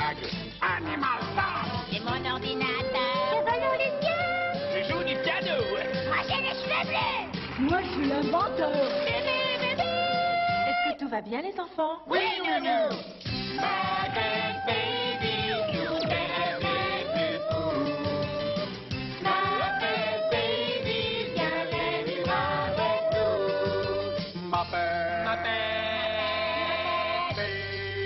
blague. Animal Stop. C'est mon ordinateur. Le ballon de tien. Je joue du piano. Moi, j'ai les cheveux bleus. Moi, je suis l'inventeur. Bébé, bébé. Est-ce que tout va bien, les enfants? Oui, nounou. Muppet Baby, you better make fou. Muppet Baby, viens les vivre avec nous. Muppet. Muppet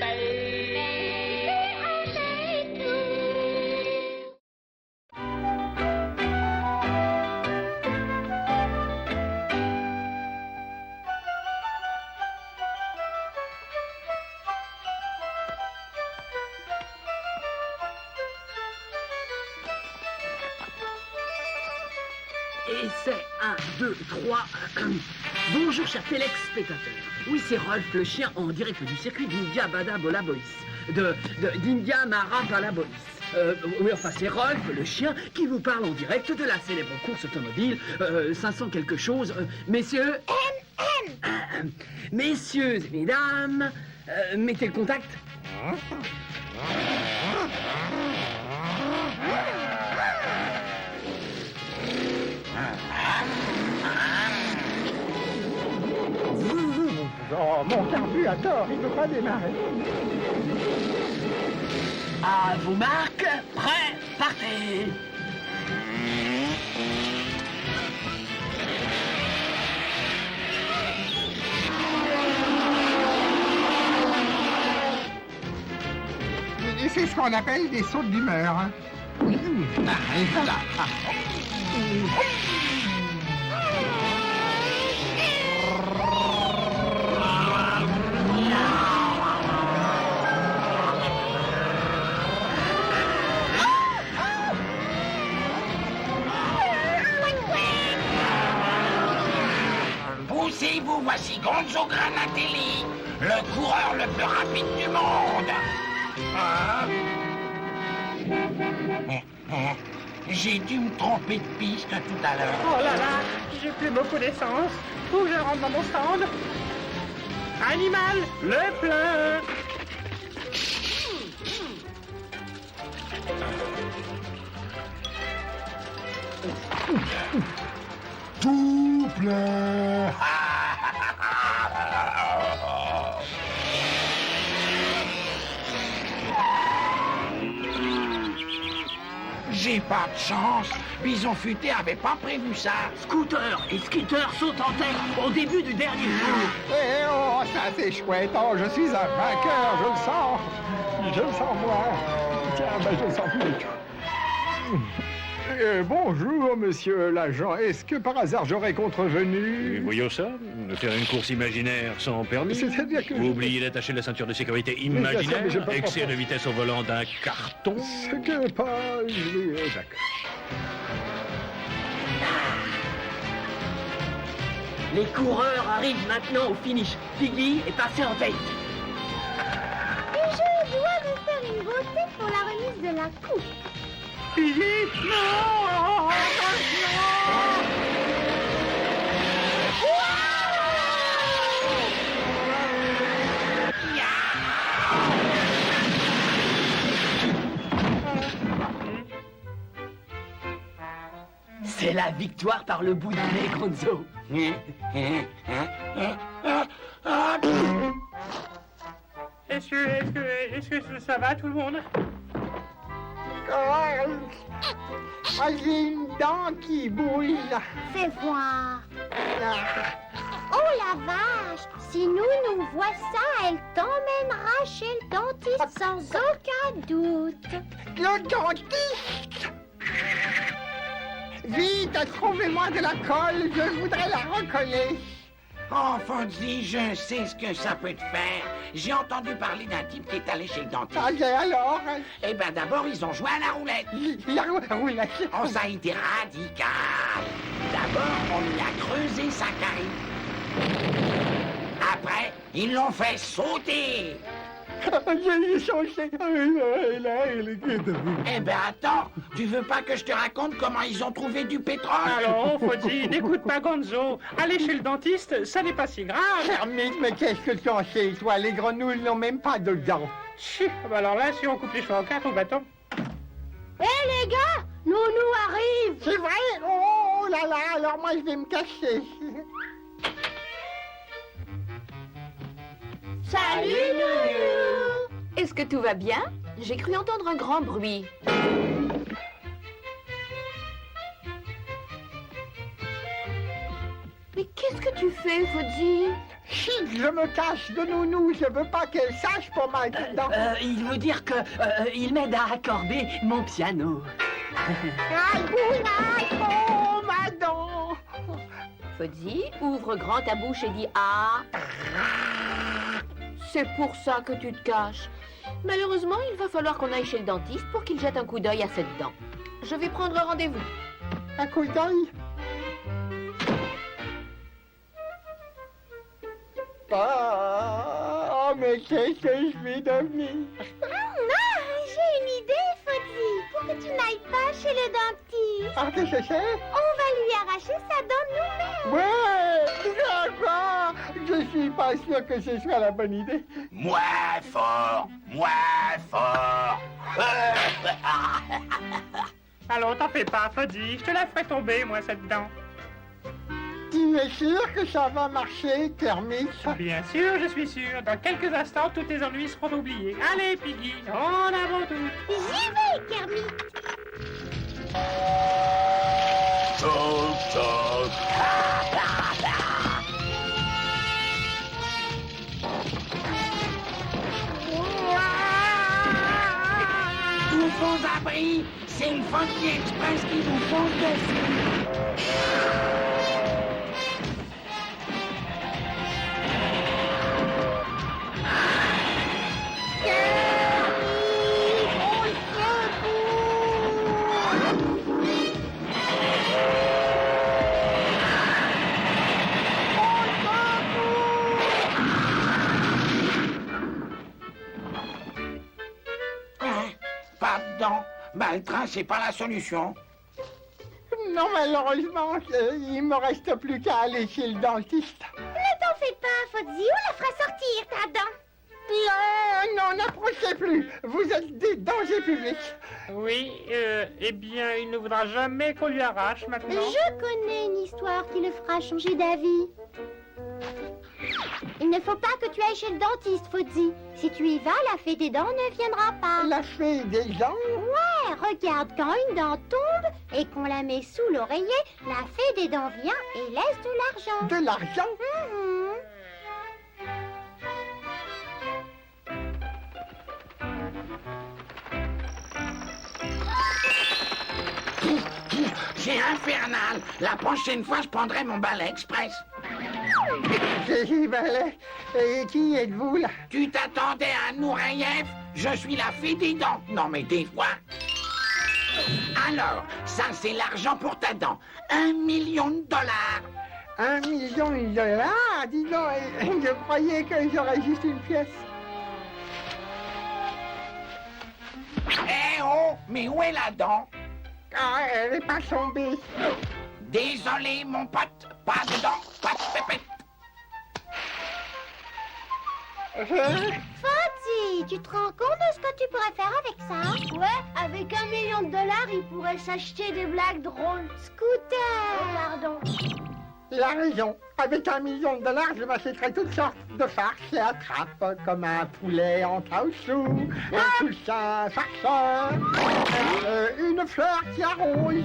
Baby. Avec nous. Et c'est 1, 2, 3. Bonjour, chers téléspectateurs. Oui, c'est Rolf, le chien, en direct du circuit d'India Bada Bola Boys. D'India Mara Bala Boys. Oui, enfin, c'est Rolf, le chien, qui vous parle en direct de la célèbre course automobile 500 quelque chose. Messieurs. Messieurs et mesdames, mettez le contact. Oh, mon carburateur, il ne veut pas démarrer. À vos marques, prêts, partez. Et c'est ce qu'on appelle des sautes d'humeur. Hein. Ah, et voilà. Ah. Poussez-vous, voici Gonzo Granatelli, le coureur le plus rapide du monde. J'ai dû me tromper de piste tout à l'heure. Oh là là, j'ai plus beaucoup d'essence. Faut que je rentre dans mon stand. Animal, le plein. Tout plein. J'ai pas de chance. Bison Futé avait pas prévu ça. Scooter et Skitter sautent en tête au début du dernier jour. Eh oh, ça c'est chouette. Oh, je suis un vainqueur, je le sens. Je le sens moi. Tiens, ben, je le sens plus. Bonjour, monsieur l'agent. Est-ce que par hasard j'aurais contrevenu? Voyons ça, faire une course imaginaire sans permis. C'est-à-dire que... Oublier d'attacher la ceinture de sécurité Mais bien sûr, imaginaire, mais je peux pas excès faire. de vitesse au volant d'un carton. Ce que pas... D'accord. Les coureurs arrivent maintenant au finish. Piggy est passé en tête. Et je dois vous faire une beauté pour la remise de la coupe. C'est la victoire par le bout du nez, Gonzo. Est-ce que ça va tout le monde? Oh, j'ai une dent qui bouge. Fais voir. Oh la vache! Si nous voit ça, elle t'emmènera chez le dentiste sans aucun doute. Le dentiste! Vite, trouvez-moi de la colle, je voudrais la recoller. Oh, Fonzie, je sais ce que ça peut te faire. J'ai entendu parler d'un type qui est allé chez le dentiste. Ah, et alors? Eh ben, d'abord, ils ont joué à la roulette. La roulette. Oh, ça a été radical. D'abord, on lui a creusé sa carie. Après, ils l'ont fait sauter. J'ai changé. Eh ben, attends, tu veux pas que je te raconte comment ils ont trouvé du pétrole? Alors, Foddy, n'écoute pas Gonzo. Aller chez le dentiste, ça n'est pas si grave. Hermite, mais qu'est-ce que tu en sais, toi? Les grenouilles n'ont même pas de dents. Tchou, bah alors là, si on coupe les cheveux en 4 au bâton. Hé les gars, Nounou arrive. C'est vrai? Oh là là, alors moi je vais me cacher. Salut Nounou. Est-ce que tout va bien? J'ai cru entendre un grand bruit. Mais qu'est-ce que tu fais, Fozzie? Chut, je me cache de Nounou, je veux pas qu'elle sache pour ma dent. Il veut dire que il m'aide à accorder mon piano. Aïe, aïe, oh ma dent. Fozzie, ouvre grand ta bouche et dis ah. C'est pour ça que tu te caches. Malheureusement, il va falloir qu'on aille chez le dentiste pour qu'il jette un coup d'œil à cette dent. Je vais prendre rendez-vous. Un coup d'œil. Oh, mais qu'est-ce que je vais devenir? Non, j'ai une idée, Fozzie. Pour que tu n'ailles pas chez le dentiste, Ah, qu'est-ce que c'est? on va lui arracher sa dent nous-mêmes. Ouais, d'accord. Je suis pas sûr que ce soit la bonne idée. Moins fort, moins fort. Alors, t'en fais pas, Foddy, je te la ferai tomber, moi, cette dent. Tu es sûr que ça va marcher, Kermit? Bien sûr, je suis sûr. Dans quelques instants, tous tes ennuis seront oubliés. Allez, Piggy, en avant tout. J'y vais, Kermit. Toc, toc. Tous vos abris, c'est une Funky Express qui vous fonce dessus. Pas de dents. Ben, le train, c'est pas la solution. Non, malheureusement, il me reste plus qu'à aller chez le dentiste. Ne t'en fais pas, Fozzie, on la fera sortir, ta dent. Non, n'approchez plus. Vous êtes des dangers publics. Oui, eh bien, il ne voudra jamais qu'on lui arrache maintenant. Je connais une histoire qui le fera changer d'avis. Il ne faut pas que tu ailles chez le dentiste, Fozzie. Si tu y vas, la fée des dents ne viendra pas. La fée des dents? Ouais, regarde, quand une dent tombe et qu'on la met sous l'oreiller, la fée des dents vient et laisse de l'argent. De l'argent? Mhm. C'est infernal. La prochaine fois, je prendrai mon balai express. J'y vais. Et qui êtes-vous, là? Tu t'attendais à Noureyev? Je suis la fée des dents. Non, mais des fois. Alors, ça, c'est l'argent pour ta dent. $1 million. $1 million? Dis donc, je croyais que j'aurais juste une pièce. Eh oh, mais où est la dent? Ah, elle est pas tombée. Désolé, mon pote. Pas de dent, pas de pépette. Fozzie, tu te rends compte de ce que tu pourrais faire avec ça? Ouais, avec $1 million, il pourrait s'acheter des blagues drôles. Scooter. Oh, pardon. Il a raison. Avec $1 million, je m'achèterais toutes sortes de farces et attrapes, comme un poulet en caoutchouc, un coussin farceur, une fleur qui arrose.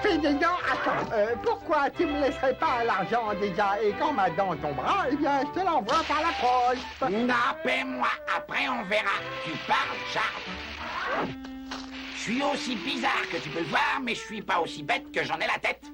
Fais des dents, attends, pourquoi tu me laisserais pas l'argent déjà et quand ma dent tombera, eh bien, je te l'envoie par la poste. Non, paie-moi. Après, on verra. Tu parles, Charles. Je suis aussi bizarre que tu peux le voir, mais je suis pas aussi bête que j'en ai la tête.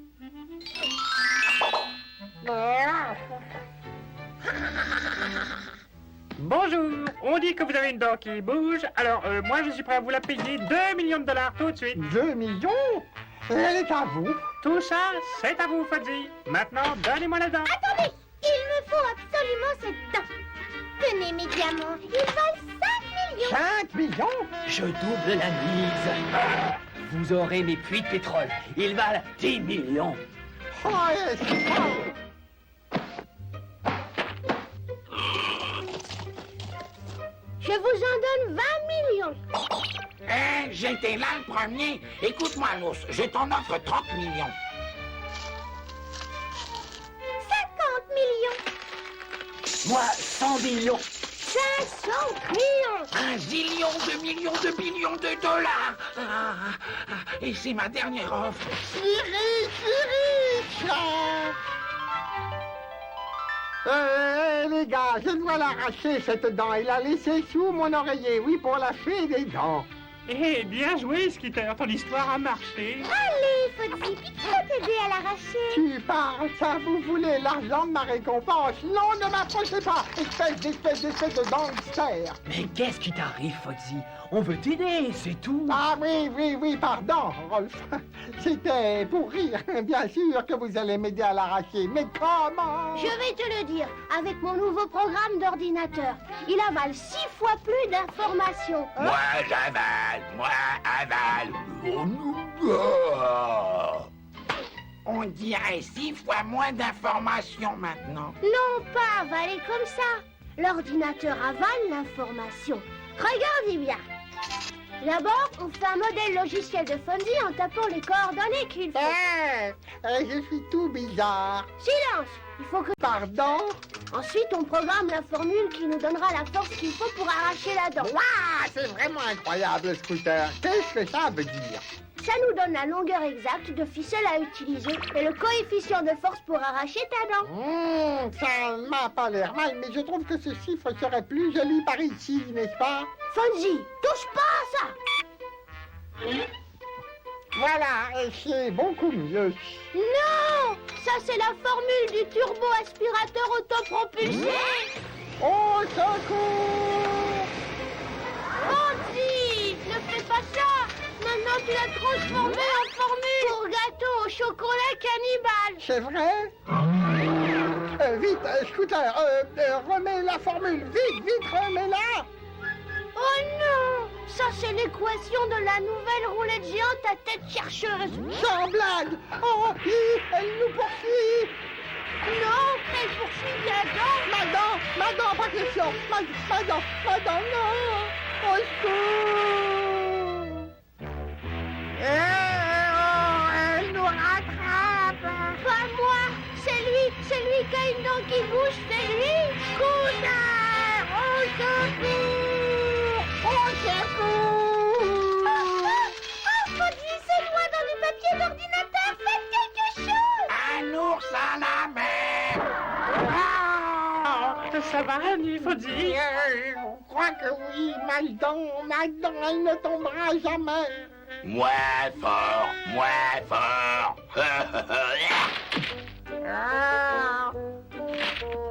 Bonjour, on dit que vous avez une dent qui bouge, alors moi je suis prêt à vous la payer $2 millions tout de suite. 2 millions? Elle est à vous. Tout ça, c'est à vous, Fozzie. Maintenant, donnez-moi la dent. Attendez, il me faut absolument cette dent. Tenez mes diamants, ils valent 5 millions. 5 millions? Je double la mise. Vous aurez mes puits de pétrole. Ils valent 10 millions. Oh, c'est ça. Je vous en donne 20 millions. Hein, j'étais là le premier. Écoute-moi, l'ours, je t'en offre 30 millions. 50 millions. Moi, 100 millions. 500 millions. 1 zillion de millions de billions de dollars. Et c'est ma dernière offre. Les gars, je dois l'arracher cette dent et la laisser sous mon oreiller, oui, pour la fée des dents. Eh, bien joué, Skitter, ton histoire a marché. Allez, Fozzie, je vais t'aider à l'arracher. Tu parles, ça, vous voulez l'argent de ma récompense? Non, ne m'approchez pas, espèce de gangster. Mais qu'est-ce qui t'arrive, Fozzie? On veut t'aider, c'est tout. Ah oui, pardon, Rolf. C'était pour rire, bien sûr que vous allez m'aider à l'arracher, mais comment? Je vais te le dire, avec mon nouveau programme d'ordinateur, il avale 6 fois plus d'informations. Moi, j'avale. Moi, avale. On dirait 6 fois moins d'informations maintenant. Non, pas avaler comme ça. L'ordinateur avale l'information. Regardez bien. D'abord, on fait un modèle logiciel de Fonzie en tapant les coordonnées qu'il faut. Je suis tout bizarre. Silence! Il faut que... Pardon? Ensuite, on programme la formule qui nous donnera la force qu'il faut pour arracher la dent. Waouh, c'est vraiment incroyable, Scooter. Qu'est-ce que ça veut dire? Ça nous donne la longueur exacte de ficelle à utiliser et le coefficient de force pour arracher ta dent. Ça m'a pas l'air mal, mais je trouve que ce chiffre serait plus joli par ici, n'est-ce pas? Fonzie, touche pas à ça! Voilà, c'est beaucoup mieux. Non! Ça, c'est la formule du turbo-aspirateur autopropulsé! Au secours! Fonzie, ne fais pas ça! Maintenant, tu l'as transformé en formule pour gâteau au chocolat cannibale! C'est vrai? Vite, Scooter, remets la formule. Vite, remets-la! Oh non! Ça, c'est l'équation de la nouvelle roulette géante à tête chercheuse! Sans blague! Oh, elle nous poursuit! Non, elle poursuit la dent! Ma dent, pas question! Ma dent, non! Au secours! Elle nous rattrape! Pas moi! C'est lui qui a une dent qui bouge, c'est lui! Scooter! Au secours! Au secours! Oh, Fozzie, c'est moi dans le papier d'ordinateur! Faites quelque chose! Un ours à la mer. Ça va, Annie, Fozzie? Je crois que oui, ma dent, elle ne tombera jamais. Moins fort.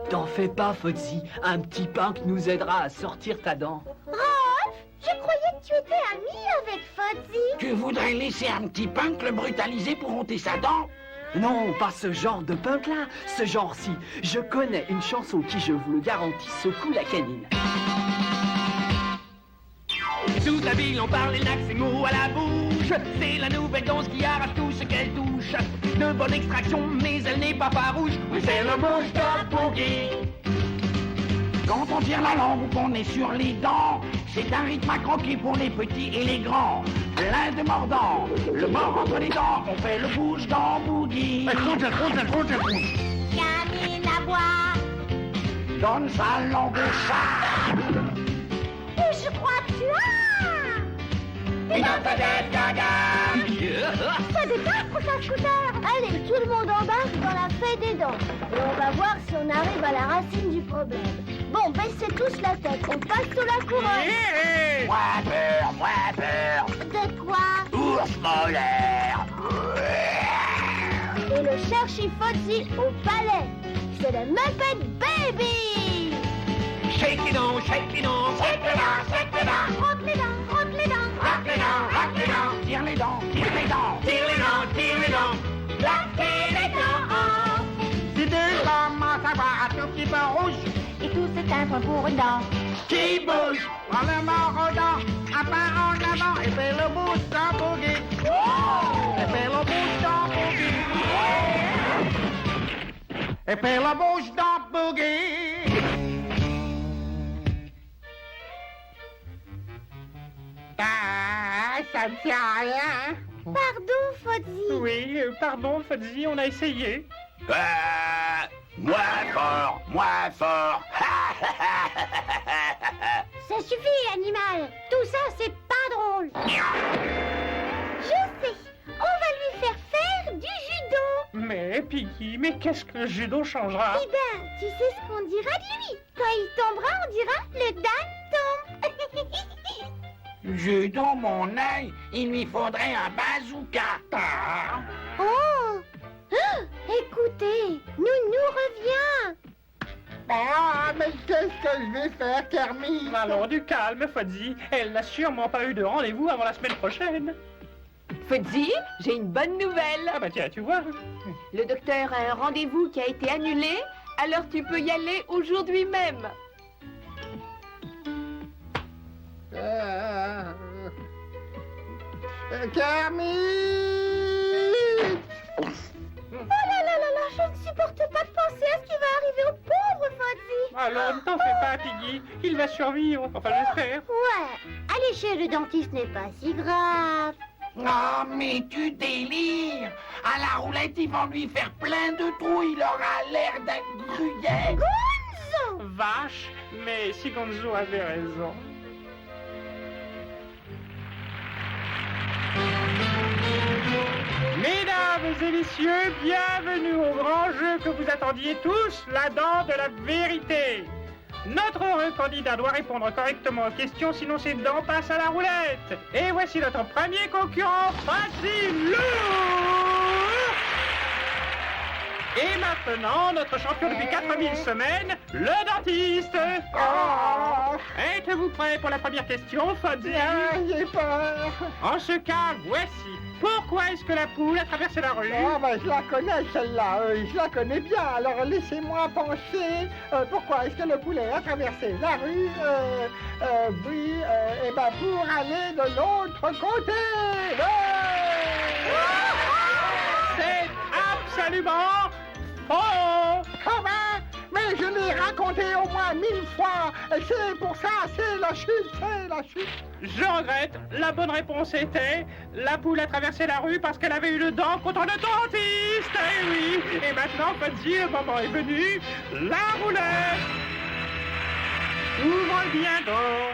T'en fais pas, Fozzie. Un petit punk nous aidera à sortir ta dent. Rolf, je croyais que tu étais ami avec Fozzie. Tu voudrais laisser un petit punk le brutaliser pour ôter sa dent? Non, pas ce genre de punk-là. Ce genre-ci. Je connais une chanson qui, je vous le garantis, secoue la canine. Toute la ville en parle, elle n'a que ses mots à la bouche. C'est la nouvelle danse qui arrache tout ce qu'elle touche. De bonne extraction, mais elle n'est pas farouche. Oui, c'est le bouge-top boogie. Quand on tire la langue ou qu'on est sur les dents, c'est un rythme à croquer pour les petits et les grands. Plein de mordants, le mort entre les dents, on fait le bouge-dent boogie. Camille Labois. Donne sa langue au chat. Je crois que tu as. Et dans ta tête, gaga. Pas de dents pour ta Scooter. Allez, tout le monde embarque dans la fée des dents. Et on va voir si on arrive à la racine du problème. Bon, baissez tous la tête. On passe sous la couronne. Moins peur. De quoi? Ours molaire. Et le cherche Fozzie au palais. C'est le Muppet Baby. Shake it on, shake it on. Shake les dents, shake les dents. Rock les dents, rock les dents. Rock les dents, rock les dents. Tire les dents, tire les dents. Tire les dents, tire les dents. Claquez les dents. Si deux commencent à avoir un tout petit peu rouge, Et tout s'éteindre pour une dent. Qui bouge? prends le mort aux dents, un pas en avant, et fais le bouge-dent boogie. Et fais le bouge-dent boogie. Et fais le bouge-dent boogie. Ah, ça ne sert à rien. Pardon, Fozzie. Oui, pardon, Fozzie, on a essayé. Moins fort, moins fort. Ça suffit, animal. Tout ça, c'est pas drôle. Je sais. On va lui faire faire du judo. Mais, Piggy, mais qu'est-ce que le judo changera? Eh ben, tu sais ce qu'on dira de lui. Quand il tombera, on dira le Dan tombe. J'ai dans mon œil, il lui faudrait un bazooka. Oh! Ah, écoutez, Nounou revient. Ah, mais qu'est-ce que je vais faire, Kermit? Allons, du calme, Fozzie. Elle n'a sûrement pas eu de rendez-vous avant la semaine prochaine. Fozzie, j'ai une bonne nouvelle. Ah bah tiens, tu vois. Le docteur a un rendez-vous qui a été annulé, alors tu peux y aller aujourd'hui même. Kermit! Oh là là là là, je ne supporte pas de penser à ce qui va arriver au pauvre Fozzie. Alors, ne t'en fais pas, Piggy. Il va survivre. Enfin, j'espère. Ouais, aller chez le dentiste n'est pas si grave. Ah, mais tu délires. À la roulette, ils vont lui faire plein de trous. Il aura l'air d'un gruyère. Gonzo! Vache, mais si Gonzo avait raison. Mesdames et messieurs, bienvenue au grand jeu que vous attendiez tous, la dent de la vérité. Notre heureux candidat doit répondre correctement aux questions, sinon ses dents passent à la roulette. Et voici notre premier concurrent, Fozzie Lourd. Et maintenant, notre champion depuis 4000 semaines, le dentiste. Oh, Êtes-vous prêt pour la première question, Fozzie? j'ai peur. En ce cas, voici. Pourquoi est-ce que la poule a traversé la rue? Ah, ben, je la connais, celle-là. Je la connais bien. Alors, laissez-moi penser. Pourquoi est-ce que le poulet a traversé la rue? Eh ben, pour aller de l'autre côté. C'est absolument faux! Comment? Mais je l'ai raconté au moins 1000 fois. C'est pour ça, c'est la chute, c'est la chute. Je regrette, la bonne réponse était la poule a traversé la rue parce qu'elle avait eu le dent contre le dentiste. Eh oui! Et maintenant, Fozzie, le moment est venu. La roulette! Ouvre bien donc.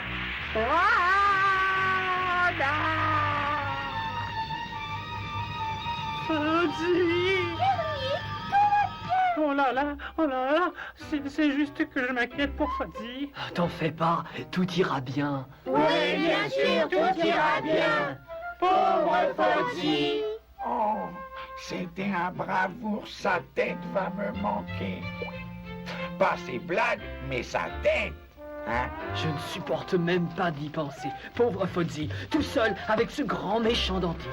Fozzie! Oh là là, c'est juste que je m'inquiète pour Fozzie. T'en fais pas, tout ira bien. Oui, bien sûr, tout ira bien. Pauvre Fozzie! Oh, c'était un bravoure. Sa tête va me manquer. Pas ses blagues, mais sa tête. Hein? Je ne supporte même pas d'y penser. Pauvre Fozzie, tout seul avec ce grand méchant dentiste.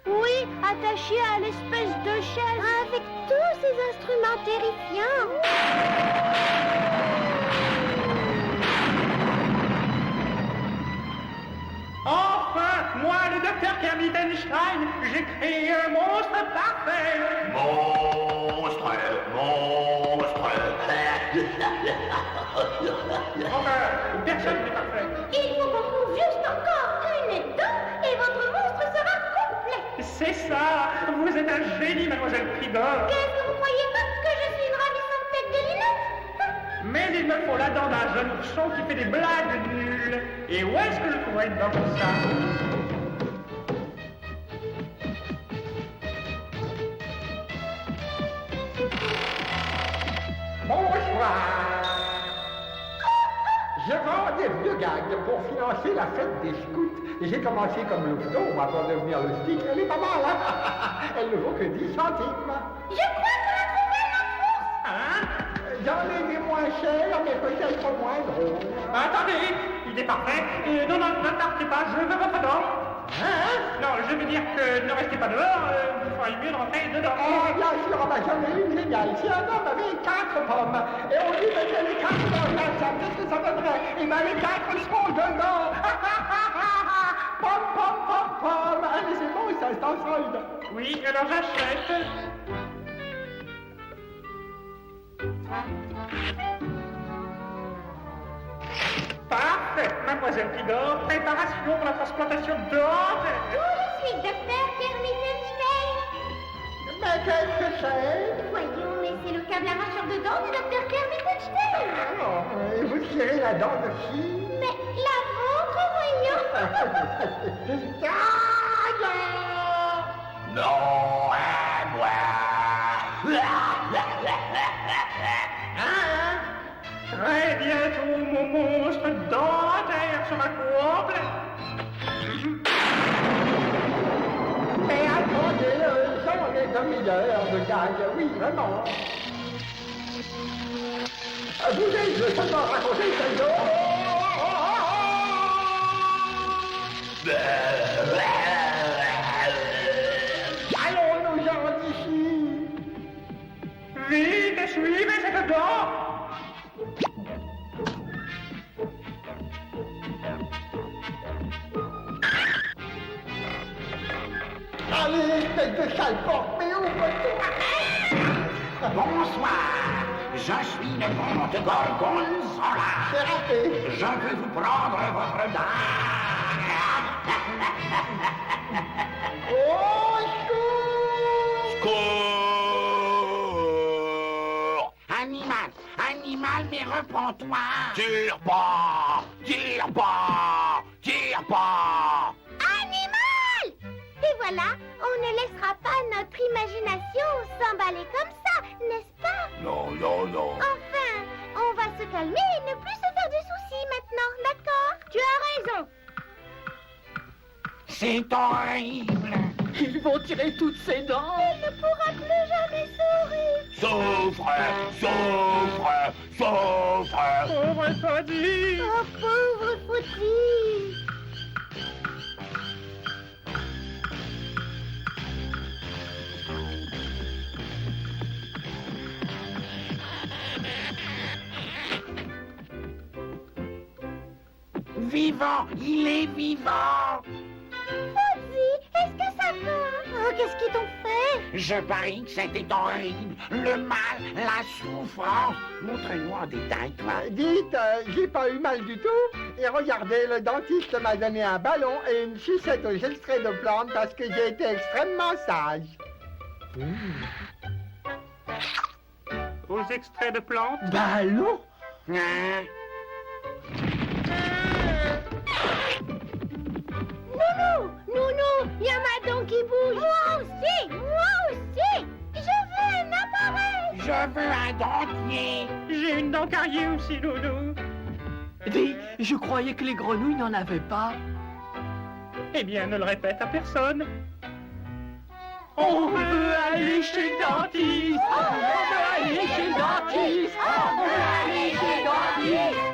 Oui, attaché à l'espèce de chaise. Avec tous ces instruments terrifiants. Enfin, moi, le docteur Kermit Einstein, j'ai créé un monstre parfait. Monstre. Enfin, personne n'est parfait. Il faut qu'on trouve juste encore une dent et votre monstre sera complet. C'est ça, vous êtes un génie, mademoiselle Pridor. Qu'est-ce que vous croyez pas que je suis une ravissante tête de Lilette? Mais il me faut la dent d'un jeune ourson qui fait des blagues nulles. Et où est-ce que je trouverai une dent comme ça? Bonsoir. Je vends des vieux gags pour financer la fête des scouts. J'ai commencé comme louveteau avant de devenir le stick. Elle est pas mal, hein? Elle ne vaut que 10 centimes. Je crois qu'on a trouvé notre ours. Hein? J'en ai des moins chers, mais peut-être moins drôles. Attendez, il est parfait. Non, ne partez pas, je veux votre dent. Hein? Non, je veux dire que ne restez pas dehors, vous feriez mieux de rentrer dedans. Oh, bien sûr, j'en ai une géniale. Si un homme avait 4 pommes et on lui mettait les 4 dans la salle, qu'est-ce que ça donnerait? Eh bien, les 4 sont dedans. Pomme, pomme, pomme, pomme. Allez, c'est bon, ça, c'est en solde. Oui, alors j'achète. Parfait. Mademoiselle Pigor, préparation pour la transplantation dentaire. Je suis docteur Kermitenstein. Mais qu'est-ce que c'est? Voyons, mais c'est le câble arracheur de dents du docteur Kermitenstein. Alors, et vous tirez la dent de qui? Mais la vôtre, voyons. Non, à moi. Très bientôt, mon monstre dentaire sera complet. Mais attendez, j'en ai demi-heure de gag, oui, vraiment. Vous êtes seulement raconter cette dent. Allons-nous-en d'ici. Vite, suivez cette dent. Allez, espèce de sale porte, mais ouvre-toi. Bonsoir. Je suis le comte Gorgonzola. C'est raté. Je veux vous prendre votre dent. Oh, Cours! Animal, mais reprends-toi. Tire pas! Tire pas! Tire pas! Animal! Et voilà, on ne laissera pas notre imagination s'emballer comme ça, n'est-ce pas? Non, non, non. Enfin, on va se calmer et ne plus se faire de soucis maintenant, d'accord? Tu as raison. C'est horrible. Ils vont tirer toutes ses dents. Il ne pourra plus jamais sourire. Souffre! Souffre! Souffre! Pauvre Foddy. Oh, pauvre Faudy. Vivant, il est vivant. Faudy, est-ce que ça va? Oh, qu'est-ce qu'ils t'ont fait? Je parie que c'était horrible. Le mal, la souffrance. Montre-nous en détail, toi. dites, j'ai pas eu mal du tout. Et regardez, le dentiste m'a donné un ballon et une sucette aux extraits de plantes parce que j'ai été extrêmement sage. Aux extraits de plantes. Ballon? Hein? Nounou, il y a ma dent qui bouge. Moi aussi. Je veux un appareil. Je veux un dentier. J'ai une dent carriée aussi, Loulou. Dis, je croyais que les grenouilles n'en avaient pas. Eh bien, ne le répète à personne. On veut aller chez le dentiste. On veut aller chez le dentiste. On veut aller chez le dentiste.